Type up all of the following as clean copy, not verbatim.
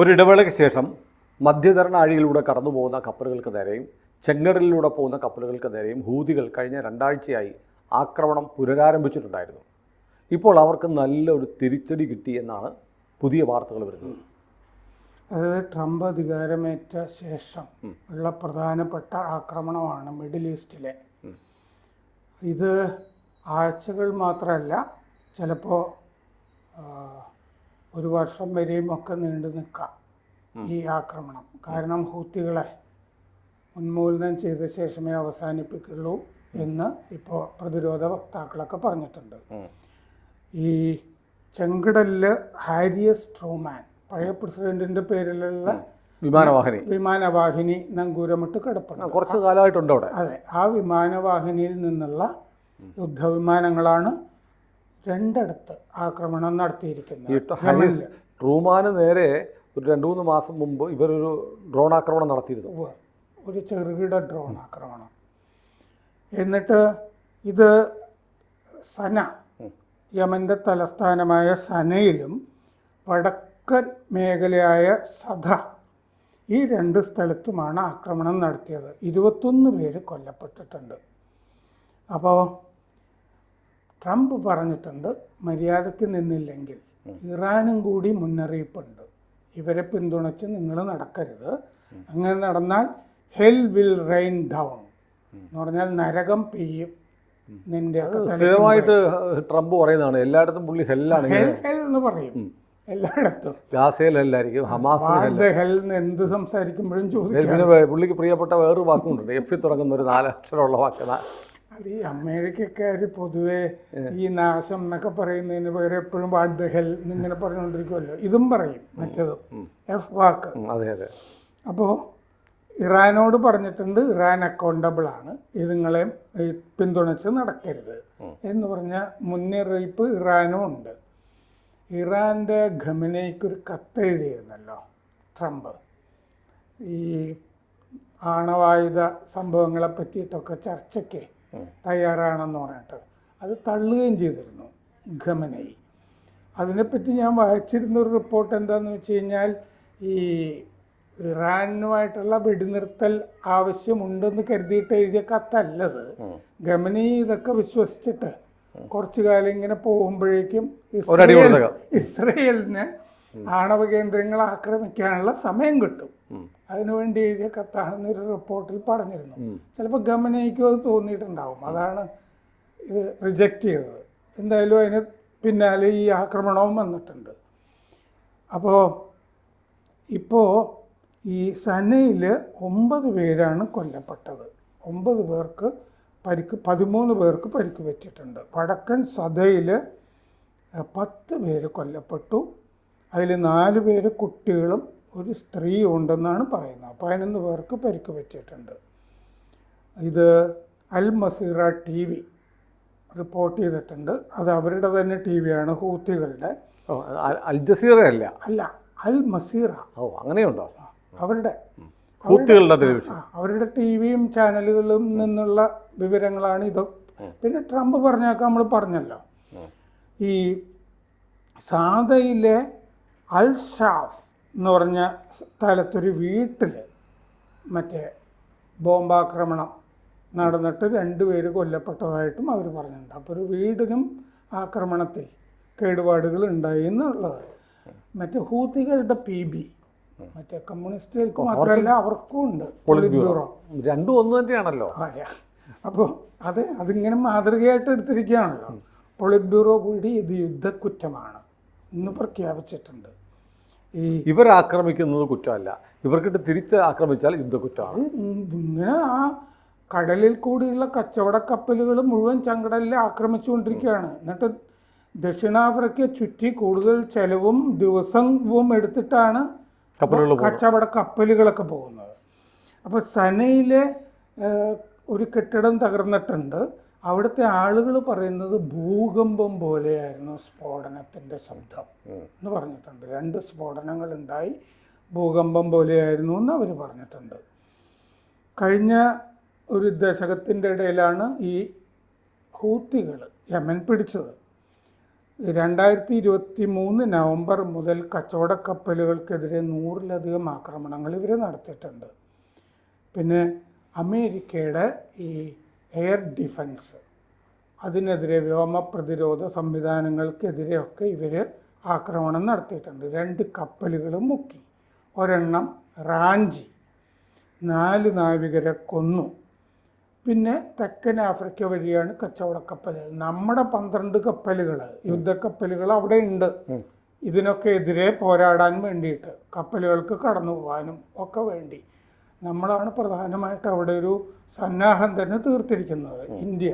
ഒരിടവേളയ്ക്ക് ശേഷം മധ്യധരണാഴിയിലൂടെ കടന്നു പോകുന്ന കപ്പലുകൾക്ക് നേരെയും ചെങ്കടലിലൂടെ പോകുന്ന കപ്പലുകൾക്ക് നേരെയും ഹൂതികൾ കഴിഞ്ഞ 2 ആഴ്ചയായി ആക്രമണം പുനരാരംഭിച്ചിട്ടുണ്ടായിരുന്നു. ഇപ്പോൾ അവർക്ക് നല്ലൊരു തിരിച്ചടി കിട്ടിയെന്നാണ് പുതിയ വാർത്തകൾ വരുന്നത്. അതായത് ട്രംപ് അധികാരമേറ്റ ശേഷം ഉള്ള പ്രധാനപ്പെട്ട ആക്രമണമാണ് മിഡിൽ ഈസ്റ്റിലെ. ഇത് ആഴ്ചകൾ മാത്രമല്ല, ചിലപ്പോൾ ഒരു വർഷം വരെയും ഒക്കെ നീണ്ടു നിൽക്കാം ഈ ആക്രമണം. കാരണം ഹൂത്തികളെ ഉന്മൂലനം ചെയ്ത ശേഷമേ അവസാനിപ്പിക്കുള്ളൂ എന്ന് ഇപ്പോൾ പ്രതിരോധ വക്താക്കളൊക്കെ പറഞ്ഞിട്ടുണ്ട്. ഈ ചെങ്കടലിൽ ഹാരിയസ് ട്രൂമാൻ, പഴയ പ്രസിഡന്റിന്റെ പേരിലുള്ള വിമാനവാഹിനി നങ്കൂരമിട്ട് കിടപ്പുണ്ട്. കുറച്ച് കാലമായിട്ടുണ്ട് അവിടെ. അതെ, ആ വിമാനവാഹിനിയിൽ നിന്നുള്ള യുദ്ധവിമാനങ്ങളാണ് രണ്ടിടത്ത് ആക്രമണം നടത്തിയിരിക്കുന്നത്. ട്രൂമാന് നേരെ ഒരു 2-3 മാസം മുമ്പ് ഇവരൊരു ഡ്രോൺ ആക്രമണം നടത്തിയിരുന്നു. ഒരു ചെറുകിട ഡ്രോൺ ആക്രമണം. എന്നിട്ട് ഇത് സന, യമന്റെ തലസ്ഥാനമായ സനയിലും വടക്കൻ മേഖലയായ സദ, ഈ 2 സ്ഥലത്തുമാണ് ആക്രമണം നടത്തിയത്. 21 പേര് കൊല്ലപ്പെട്ടിട്ടുണ്ട്. അപ്പോൾ ട്രംപ് പറഞ്ഞിട്ടുണ്ട്, മര്യാദയ്ക്ക് നിന്നില്ലെങ്കിൽ ഇറാനും കൂടി മുന്നറിയിപ്പുണ്ട്, ഇവരെ പിന്തുണച്ച് നിങ്ങൾ നടക്കരുത്, അങ്ങനെ നടന്നാൽ ഹെൽ വിൽ റെയിൻ ഡൗൺ എന്ന് പറഞ്ഞാൽ നരകം പെയ്യും നിന്റെ. സ്ഥിരമായിട്ട് ട്രംപ് പറയുന്നതാണ്, എല്ലായിടത്തും പുള്ളി ഹെല്ലാണ്, ഹെൽ ഹെൽ എന്ന് പറയും എല്ലായിടത്തും. ഗാസയിൽ ഹെല്ലായിരിക്കും, ഹമാസ് ഹെൽ എന്ന് എന്ത് സംസാരിക്കുമ്പോഴും ചോദിക്കും. പിന്നെ പുള്ളിക്ക് പ്രിയപ്പെട്ട വേറൊരു വാക്കുണ്ട്, എഫ് തുടങ്ങുന്ന ഒരു 4 അക്ഷരമുള്ള വാക്ക്. അത് ഈ അമേരിക്കക്കാർ പൊതുവെ ഈ നാശം എന്നൊക്കെ പറയുന്നതിന് പകരം എപ്പോഴും വാട്ട് ദ ഹെൽ എന്നിങ്ങനെ പറഞ്ഞുകൊണ്ടിരിക്കുമല്ലോ. ഇതും പറയും, മറ്റേതും എഫ് വാക്ക്. അതെ അതെ. അപ്പോൾ ഇറാനോട് പറഞ്ഞിട്ടുണ്ട്, ഇറാൻ അക്കൗണ്ടബിൾ ആണ്, ഇതുങ്ങളെ പിന്തുണച്ച് നടക്കരുത് എന്ന് പറഞ്ഞ മുന്നറിയിപ്പ് ഇറാനും ഉണ്ട്. ഇറാൻ്റെ ഖമനേയ്ക്കൊരു കത്തെഴുതിയിരുന്നല്ലോ ട്രംപ്, ഈ ആണവായുധ സംഭവങ്ങളെ പറ്റിയിട്ടൊക്കെ ചർച്ചയ്ക്ക് തയ്യാറാണെന്ന് പറഞ്ഞിട്ട് അത് തള്ളുകയും ചെയ്തിരുന്നു ഖമനേയി. അതിനെപ്പറ്റി ഞാൻ വായിച്ചിരുന്നൊരു റിപ്പോർട്ട് എന്താണെന്ന് വെച്ച് കഴിഞ്ഞാൽ, ഈ ഇറാനുമായിട്ടുള്ള വെടിനിർത്തൽ ആവശ്യമുണ്ടെന്ന് കരുതിയിട്ട് എഴുതിയ കത്തല്ലത്. ഖമനേയി ഇതൊക്കെ വിശ്വസിച്ചിട്ട് കുറച്ചു കാലം ഇങ്ങനെ പോകുമ്പോഴേക്കും ഇസ്രയേലിന് ആണവ കേന്ദ്രങ്ങൾ ആക്രമിക്കാനുള്ള സമയം കിട്ടും, അതിനുവേണ്ടി എഴുതിയ കത്താണെന്നൊരു റിപ്പോർട്ടിൽ പറഞ്ഞിരുന്നു. ചിലപ്പോൾ ഖമനേയിക്കും അത് തോന്നിയിട്ടുണ്ടാവും, അതാണ് ഇത് റിജക്റ്റ് ചെയ്തത്. എന്തായാലും അതിന് പിന്നാലെ ഈ ആക്രമണവും വന്നിട്ടുണ്ട്. അപ്പോൾ ഇപ്പോൾ ഈ സനയിൽ 9 പേരാണ് കൊല്ലപ്പെട്ടത്, 9 പേർക്ക് പരിക്ക്, 13 പേർക്ക് പരിക്ക് പറ്റിയിട്ടുണ്ട്. വടക്കൻ സദയിൽ 10 പേര് കൊല്ലപ്പെട്ടു, അതിൽ 4 പേര് കുട്ടികളും ഒരു സ്ത്രീയും ഉണ്ടെന്നാണ് പറയുന്നത്. 11 പേർക്ക് പരിക്ക് പറ്റിയിട്ടുണ്ട്. ഇത് അൽ മസീറ TV റിപ്പോർട്ട് ചെയ്തിട്ടുണ്ട്. അത് അവരുടെ തന്നെ TV ആണ്, ഹൂത്തികളുടെ. അൽ ജസീറ അല്ല, അൽ മസീറ. അങ്ങനെയുണ്ടോ? അവരുടെ അവരുടെ ടിവിയും ചാനലുകളിലും നിന്നുള്ള വിവരങ്ങളാണ് ഇത്. പിന്നെ ട്രംപ് പറഞ്ഞൊക്കെ നമ്മൾ പറഞ്ഞല്ലോ, ഈ സാദയിലെ അൽ ഷാഫ് എന്ന് പറഞ്ഞ സ്ഥലത്തൊരു വീട്ടിൽ മറ്റേ ബോംബാക്രമണം നടന്നിട്ട് 2 പേര് കൊല്ലപ്പെട്ടതായിട്ടും അവർ പറഞ്ഞിട്ടുണ്ട്. അപ്പോൾ ഒരു വീടിനും ആക്രമണത്തിൽ കേടുപാടുകൾ ഉണ്ടായി എന്നുള്ളത്. മറ്റേ ഹൂത്തികളുടെ PB, മറ്റേ കമ്മ്യൂണിസ്റ്റുകൾക്ക് മാത്രമല്ല അവർക്കും ഉണ്ട് പൊളിറ്റ് ബ്യൂറോ, രണ്ടും ഒന്ന് തന്നെയാണല്ലോ. അപ്പോൾ അതിങ്ങനെ മാതൃകയായിട്ട് എടുത്തിരിക്കുകയാണല്ലോ. പൊളിറ്റ് ബ്യൂറോ കൂടി ഇത് യുദ്ധക്കുറ്റമാണ് എന്ന് പ്രഖ്യാപിച്ചിട്ടുണ്ട്. ഇവർ ആക്രമിക്കുന്നത് കുറ്റമല്ല, ഇവർക്കിട്ട് തിരിച്ച് ആക്രമിച്ചാൽ യുദ്ധക്കുറ്റമാണ്. ഇങ്ങനെ ആ കടലിൽ കൂടിയുള്ള കച്ചവട കപ്പലുകൾ മുഴുവൻ ചെങ്കടലിൽ ആക്രമിച്ചുകൊണ്ടിരിക്കുകയാണ്. എന്നിട്ട് ദക്ഷിണാഫ്രിക്ക ചുറ്റി കൂടുതൽ ചെലവും ദിവസവും എടുത്തിട്ടാണ് കച്ചവട കപ്പലുകളൊക്കെ പോകുന്നത്. അപ്പോൾ സനയിലെ ഒരു കെട്ടിടം തകർന്നിട്ടുണ്ട്. അവിടുത്തെ ആളുകൾ പറയുന്നത് ഭൂകമ്പം പോലെയായിരുന്നു സ്ഫോടനത്തിൻ്റെ ശബ്ദം എന്ന് പറഞ്ഞിട്ടുണ്ട്. 2 സ്ഫോടനങ്ങൾ ഉണ്ടായി, ഭൂകമ്പം പോലെയായിരുന്നു എന്ന് അവർ പറഞ്ഞിട്ടുണ്ട്. കഴിഞ്ഞ ഒരു ദശകത്തിൻ്റെ ഇടയിലാണ് ഈ ഹൂത്തികൾ യമൻ പിടിച്ചത്. 2023 നവംബർ മുതൽ കച്ചവട കപ്പലുകൾക്കെതിരെ 100-ലധികം ആക്രമണങ്ങൾ ഇവർ നടത്തിയിട്ടുണ്ട്. പിന്നെ അമേരിക്കയുടെ ഈ എയർ ഡിഫൻസ്, അതിനെതിരെ വ്യോമ പ്രതിരോധ സംവിധാനങ്ങൾക്കെതിരെയൊക്കെ ഇവർ ആക്രമണം നടത്തിയിട്ടുണ്ട്. 2 കപ്പലുകൾ മുക്കി, ഒരെണ്ണം റാഞ്ചി, 4 നാവികരെ കൊന്നു. പിന്നെ തെക്കൻ ആഫ്രിക്ക വഴിയാണ് കച്ചവട കപ്പലുകൾ. നമ്മുടെ 12 കപ്പലുകൾ, യുദ്ധക്കപ്പലുകൾ അവിടെ ഉണ്ട്. ഇതിനൊക്കെ എതിരെ പോരാടാൻ വേണ്ടിയിട്ട്, കപ്പലുകൾക്ക് കടന്നു പോകാനും ഒക്കെ വേണ്ടി നമ്മളാണ് പ്രധാനമായിട്ട് അവിടെ ഒരു സന്നാഹം തന്നെ തീർത്തിരിക്കുന്നത്, ഇന്ത്യ.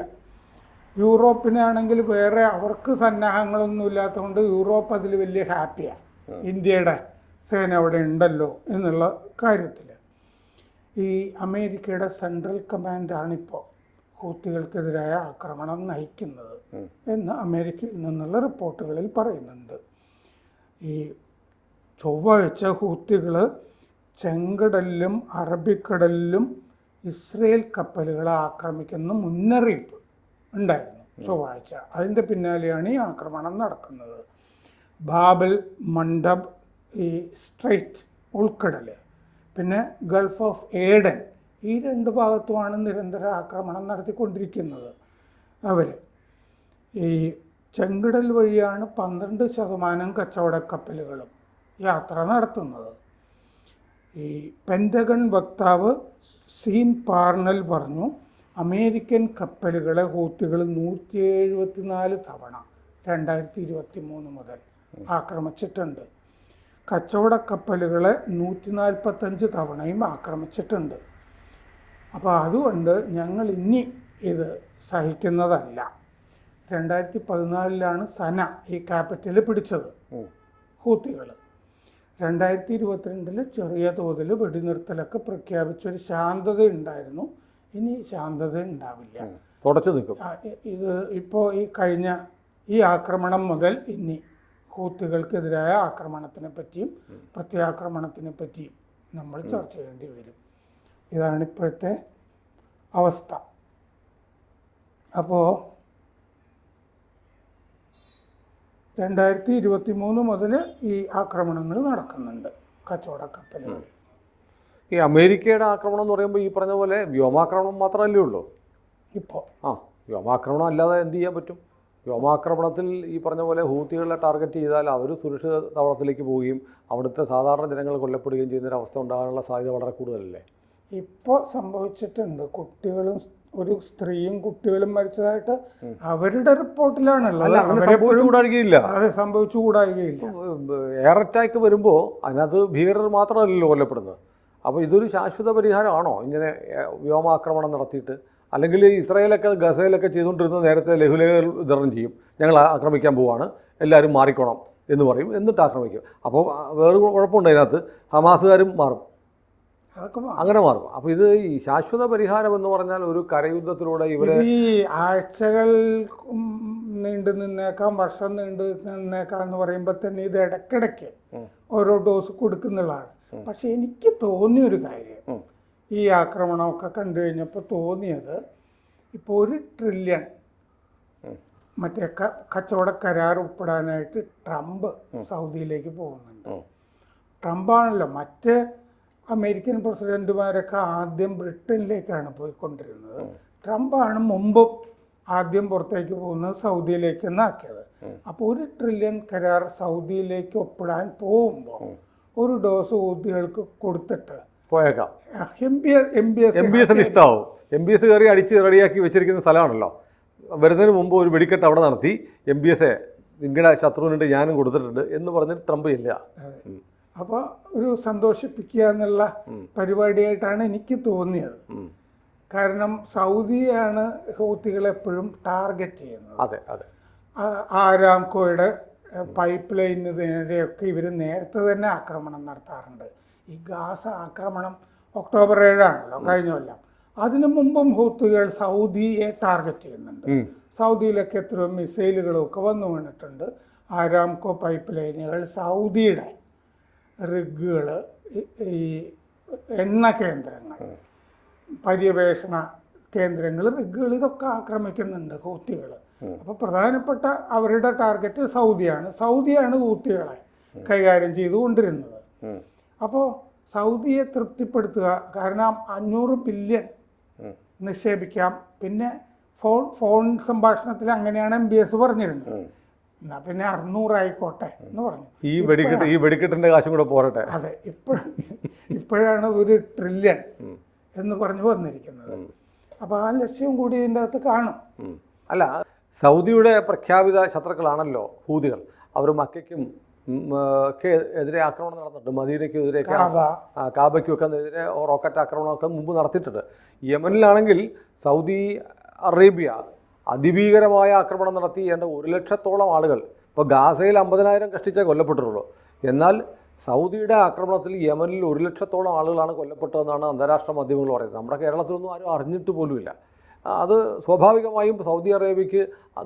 യൂറോപ്പിനാണെങ്കിൽ വേറെ അവർക്ക് സന്നാഹങ്ങളൊന്നും ഇല്ലാത്തതുകൊണ്ട് യൂറോപ്പ് അതിൽ വലിയ ഹാപ്പിയാണ്, ഇന്ത്യയുടെ സേന അവിടെ ഉണ്ടല്ലോ എന്നുള്ള കാര്യത്തിൽ. ഈ അമേരിക്കയുടെ സെൻട്രൽ കമാൻഡാണിപ്പോൾ ഹൂത്തികൾക്കെതിരായ ആക്രമണം നയിക്കുന്നത് എന്ന് അമേരിക്കയിൽ നിന്നുള്ള റിപ്പോർട്ടുകളിൽ പറയുന്നുണ്ട്. ഈ ചൊവ്വാഴ്ച ഹൂത്തികൾ ചെങ്കടലിലും അറബിക്കടലിലും ഇസ്രയേൽ കപ്പലുകളെ ആക്രമിക്കുന്ന മുന്നറിയിപ്പ് ഉണ്ടായിരുന്നു ചൊവ്വാഴ്ച. അതിൻ്റെ പിന്നാലെയാണ് ഈ ആക്രമണം നടക്കുന്നത്. ബാബൽ മണ്ഡബ്, ഈ സ്ട്രൈറ്റ് ഉൾക്കടൽ, പിന്നെ ഗൾഫ് ഓഫ് ഏഡൻ, ഈ 2 ഭാഗത്തുമാണ് നിരന്തര ആക്രമണം നടത്തിക്കൊണ്ടിരിക്കുന്നത് അവർ. ഈ ചെങ്കടൽ വഴിയാണ് 12% കച്ചവട കപ്പലുകളും യാത്ര നടത്തുന്നത്. ഈ പെൻറ്റഗൺ വക്താവ് സീൻ പാർണൽ പറഞ്ഞു, അമേരിക്കൻ കപ്പലുകളെ ഹൂത്തികൾ 174 തവണ 2023 മുതൽ ആക്രമിച്ചിട്ടുണ്ട്. കച്ചവട കപ്പലുകളെ 145 തവണയും ആക്രമിച്ചിട്ടുണ്ട്. അപ്പോൾ അതുകൊണ്ട് ഞങ്ങൾ ഇനി ഇത് സഹിക്കുന്നതല്ല. 2014 സന ഈ ക്യാപിറ്റൽ പിടിച്ചത് ഹൂത്തികൾ. 2022 ചെറിയ തോതിൽ വെടിനിർത്തലൊക്കെ പ്രഖ്യാപിച്ചൊരു ശാന്തത ഉണ്ടായിരുന്നു. ഇനി ശാന്തത ഉണ്ടാവില്ല, തുടച്ചു നിൽക്കും. ഇത് ഇപ്പോൾ ഈ കഴിഞ്ഞ ഈ ആക്രമണം മുതൽ ഇനി ഹൂത്തികൾക്കെതിരായ ആക്രമണത്തിനെ പറ്റിയും പ്രത്യാക്രമണത്തിനെ പറ്റിയും നമ്മൾ ചർച്ച ചെയ്യേണ്ടി വരും. ഇതാണ് ഇപ്പോഴത്തെ അവസ്ഥ. അപ്പോൾ 2023 മുതൽ ഈ ആക്രമണങ്ങൾ നടക്കുന്നുണ്ട് കച്ചവട കപ്പലുകൾ. ഈ അമേരിക്കയുടെ ആക്രമണം എന്ന് പറയുമ്പോൾ ഈ പറഞ്ഞ പോലെ വ്യോമാക്രമണം മാത്രമല്ലേ ഉള്ളൂ ഇപ്പോൾ? വ്യോമാക്രമണം അല്ലാതെ എന്ത് ചെയ്യാൻ പറ്റും? വ്യോമാക്രമണത്തിൽ ഈ പറഞ്ഞ പോലെ ഹൂത്തികളെ ടാർഗറ്റ് ചെയ്താൽ അവർ സുരക്ഷിത താവളത്തിലേക്ക് പോവുകയും അവിടുത്തെ സാധാരണ ജനങ്ങൾ കൊല്ലപ്പെടുകയും ചെയ്യുന്നൊരവസ്ഥ ഉണ്ടാകാനുള്ള സാധ്യത വളരെ കൂടുതലല്ലേ? ഇപ്പോൾ സംഭവിച്ചിട്ടുണ്ട്. കുട്ടികളും ഒരു സ്ത്രീയും കുട്ടികളും മരിച്ചതായിട്ട് അവരുടെ റിപ്പോർട്ടിലാണുള്ളത്. അത് സംഭവിച്ചുകൂടായികയില്ല. എയർ അറ്റാക്ക് വരുമ്പോൾ അതിനകത്ത് ഭീകരർ മാത്രമല്ലല്ലോ കൊല്ലപ്പെടുന്നത്. അപ്പോൾ ഇതൊരു ശാശ്വത പരിഹാരമാണോ ഇങ്ങനെ വ്യോമാക്രമണം നടത്തിയിട്ട്? അല്ലെങ്കിൽ ഇസ്രായേലൊക്കെ ഗസയിലൊക്കെ ചെയ്തുകൊണ്ടിരുന്ന നേരത്തെ ലഘുലേഖകൾ വിതരണം ചെയ്യും, ഞങ്ങൾ ആക്രമിക്കാൻ പോവാണ്, എല്ലാവരും മാറിക്കോണം എന്ന് പറയും, എന്നിട്ട് ആക്രമിക്കും. അപ്പോൾ വേറെ കുഴപ്പമുണ്ട് അതിനകത്ത്, ഹമാസുകാരും മാറും, അങ്ങനെ മാറും. അപ്പോൾ ഇത് ഈ ശാശ്വത പരിഹാരം എന്ന് പറഞ്ഞാൽ ഒരു കരയുദ്ധത്തിലൂടെ ഇവരെ ഈ ആഴ്ചകൾ നീണ്ടു നിന്നേക്കാം, വർഷം നീണ്ടു നിന്നേക്കാം എന്ന് പറയുമ്പോൾ തന്നെ ഇത് ഇടയ്ക്കിടയ്ക്ക് ഓരോ ഡോസ് കൊടുക്കുന്നുള്ളതാണ്. പക്ഷെ എനിക്ക് തോന്നിയൊരു കാര്യം, ഈ ആക്രമണമൊക്കെ കണ്ടു കഴിഞ്ഞപ്പോൾ തോന്നിയത്, ഇപ്പോൾ 1 ട്രില്യൺ മറ്റേ കച്ചവട കരാർ ഒപ്പിടാനായിട്ട് ട്രംപ് സൗദിയിലേക്ക് പോകുന്നുണ്ട്. ട്രംപാണല്ലോ. മറ്റ് അമേരിക്കൻ പ്രസിഡന്റുമാരൊക്കെ ആദ്യം ബ്രിട്ടനിലേക്കാണ് പോയിക്കൊണ്ടിരുന്നത്. ട്രംപാണ് മുമ്പ് ആദ്യം പുറത്തേക്ക് പോകുന്നത് സൗദിയിലേക്ക് എന്നാക്കിയത്. അപ്പോൾ 1 ട്രില്യൺ കരാർ സൗദിയിലേക്ക് ഒപ്പിടാൻ പോകുമ്പോൾ ഒരു ഡോസ് ഊതികൾക്ക് കൊടുത്തിട്ട് പോയേക്കാം. MBS ഇഷ്ടമാവും. MBS കയറി അടിച്ച് റെഡിയാക്കി വെച്ചിരിക്കുന്ന സ്ഥലമാണല്ലോ. വരുന്നതിന് മുമ്പ് ഒരു വെടിക്കെട്ട് അവിടെ നടത്തി MBS നിങ്ങളുടെ ശത്രുവിനുണ്ട് ഞാനും കൊടുത്തിട്ടുണ്ട് എന്ന് പറഞ്ഞിട്ട് ട്രംപ് ഇല്ല. അപ്പോൾ ഒരു സന്തോഷിപ്പിക്കുക എന്നുള്ള പരിപാടിയായിട്ടാണ് എനിക്ക് തോന്നിയത്. കാരണം സൗദിയാണ് ഹൂത്തികളെ എപ്പോഴും ടാർഗറ്റ് ചെയ്യുന്നത്. അതെ അതെ. ആരാംകോയുടെ പൈപ്പ് ലൈനിന് നേരെയൊക്കെ ഇവർ നേരത്തെ തന്നെ ആക്രമണം നടത്താറുണ്ട്. ഈ ഗാസ ആക്രമണം ഒക്ടോബർ 7 കഴിഞ്ഞ കൊല്ലം. അതിനു മുമ്പും ഹൂത്തികൾ സൗദിയെ ടാർഗറ്റ് ചെയ്യുന്നുണ്ട്. സൗദിയിലൊക്കെ എത്രയോ മിസൈലുകളും ഒക്കെ വന്നു വീണിട്ടുണ്ട്. ആരാംകോ പൈപ്പ് ലൈനുകൾ, സൗദിയുടെ റിഗുകൾ, ഈ എണ്ണ കേന്ദ്രങ്ങൾ, പര്യവേഷണ കേന്ദ്രങ്ങൾ, റിഗുകൾ, ഇതൊക്കെ ആക്രമിക്കുന്നുണ്ട് ഹൂത്തികൾ. അപ്പോൾ പ്രധാനപ്പെട്ട അവരുടെ ടാർഗറ്റ് സൗദിയാണ് ഹൂത്തികളെ കൈകാര്യം ചെയ്തുകൊണ്ടിരുന്നത്. അപ്പോൾ സൗദിയെ തൃപ്തിപ്പെടുത്തുക, കാരണം 500 ബില്യൺ നിക്ഷേപിക്കാം. പിന്നെ ഫോൺ സംഭാഷണത്തിൽ അങ്ങനെയാണ് MBS പറഞ്ഞിരുന്നത്. എന്നാ പിന്നെ 600 ആയിക്കോട്ടെ എന്ന് പറഞ്ഞു. ഈ വെടിക്കെട്ടിന്റെ കാശും കൂടെ പോരട്ടെ. അതെ, ഇപ്പോഴാണ് 1 ട്രില്യൺ എന്ന് പറഞ്ഞു വന്നിരിക്കുന്നത്. അപ്പോൾ ആ ലക്ഷ്യം കൂടി ഇതിൻ്റെ അകത്ത് കാണും. അല്ല, സൗദിയുടെ പ്രഖ്യാപിത ശത്രുക്കളാണല്ലോ ഹൂതികൾ. അവർ മക്കയ്ക്കും ഒക്കെ എതിരെ ആക്രമണം നടന്നിട്ടുണ്ട്. മദീനയ്ക്കും എതിരെയൊക്കെ, കാബയ്ക്കും ഒക്കെ എതിരെ റോക്കറ്റ് ആക്രമണമൊക്കെ മുമ്പ് നടത്തിയിട്ടുണ്ട്. യമനിലാണെങ്കിൽ സൗദി അറേബ്യ അതിഭീകരമായ ആക്രമണം നടത്തി 1 ലക്ഷത്തോളം ആളുകൾ, ഇപ്പോൾ ഗാസയിൽ 50,000 കഷ്ടിച്ചേ കൊല്ലപ്പെട്ടിട്ടുള്ളൂ. എന്നാൽ സൗദിയുടെ ആക്രമണത്തിൽ യമനിൽ 1 ലക്ഷത്തോളം ആളുകളാണ് കൊല്ലപ്പെട്ടതെന്നാണ് അന്താരാഷ്ട്ര മാധ്യമങ്ങൾ പറയുന്നത്. നമ്മുടെ കേരളത്തിലൊന്നും ആരും അറിഞ്ഞിട്ട് പോലുമില്ല. അത് സ്വാഭാവികമായും സൗദി അറേബ്യയ്ക്ക്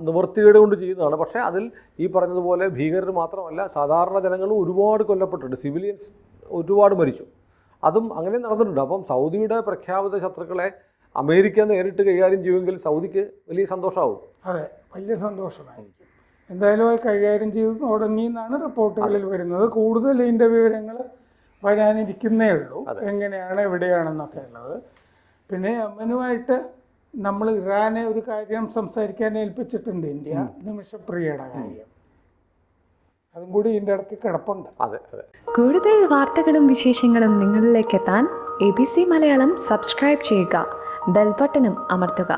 നിവൃത്തികേട് കൊണ്ട് ചെയ്യുന്നതാണ്. പക്ഷേ അതിൽ ഈ പറഞ്ഞതുപോലെ ഭീകരർ മാത്രമല്ല, സാധാരണ ജനങ്ങളും ഒരുപാട് കൊല്ലപ്പെട്ടിട്ടുണ്ട്. സിവിലിയൻസ് ഒരുപാട് മരിച്ചു. അതും അങ്ങനെ നടന്നിട്ടുണ്ട്. അപ്പം സൗദിയുടെ പ്രഖ്യാപിത ശത്രുക്കളെ അമേരിക്ക നേരിട്ട് കൈകാര്യം ചെയ്യുമെങ്കിൽ സൗദിക്ക് വലിയ സന്തോഷമാവും. അതെ, വലിയ സന്തോഷമായിരിക്കും. എന്തായാലും അത് കൈകാര്യം ചെയ്ത് തുടങ്ങി എന്നാണ് റിപ്പോർട്ടുകളിൽ വരുന്നത്. കൂടുതൽ ഇതിൻ്റെ വിവരങ്ങൾ വരാനിരിക്കുന്നേ ഉള്ളൂ, എങ്ങനെയാണ് എവിടെയാണെന്നൊക്കെ ഉള്ളത്. പിന്നെ യമനുമായിട്ട് നമ്മൾ ഇറാനെ ഒരു കാര്യം സംസാരിക്കാൻ ഏൽപ്പിച്ചിട്ടുണ്ട്, ഇന്ത്യ, നിമിഷപ്രിയയുടെ കാര്യം. അതും കൂടി ഇതിൻ്റെ ഇടയ്ക്ക് കിടപ്പുണ്ട്. അതെ അതെ. കൂടുതൽ വാർത്തകളും വിശേഷങ്ങളും നിങ്ങളിലേക്ക് എത്താൻ ABC മലയാളം സബ്സ്ക്രൈബ് ചെയ്യുക, ബെൽ ബട്ടണും അമർത്തുക.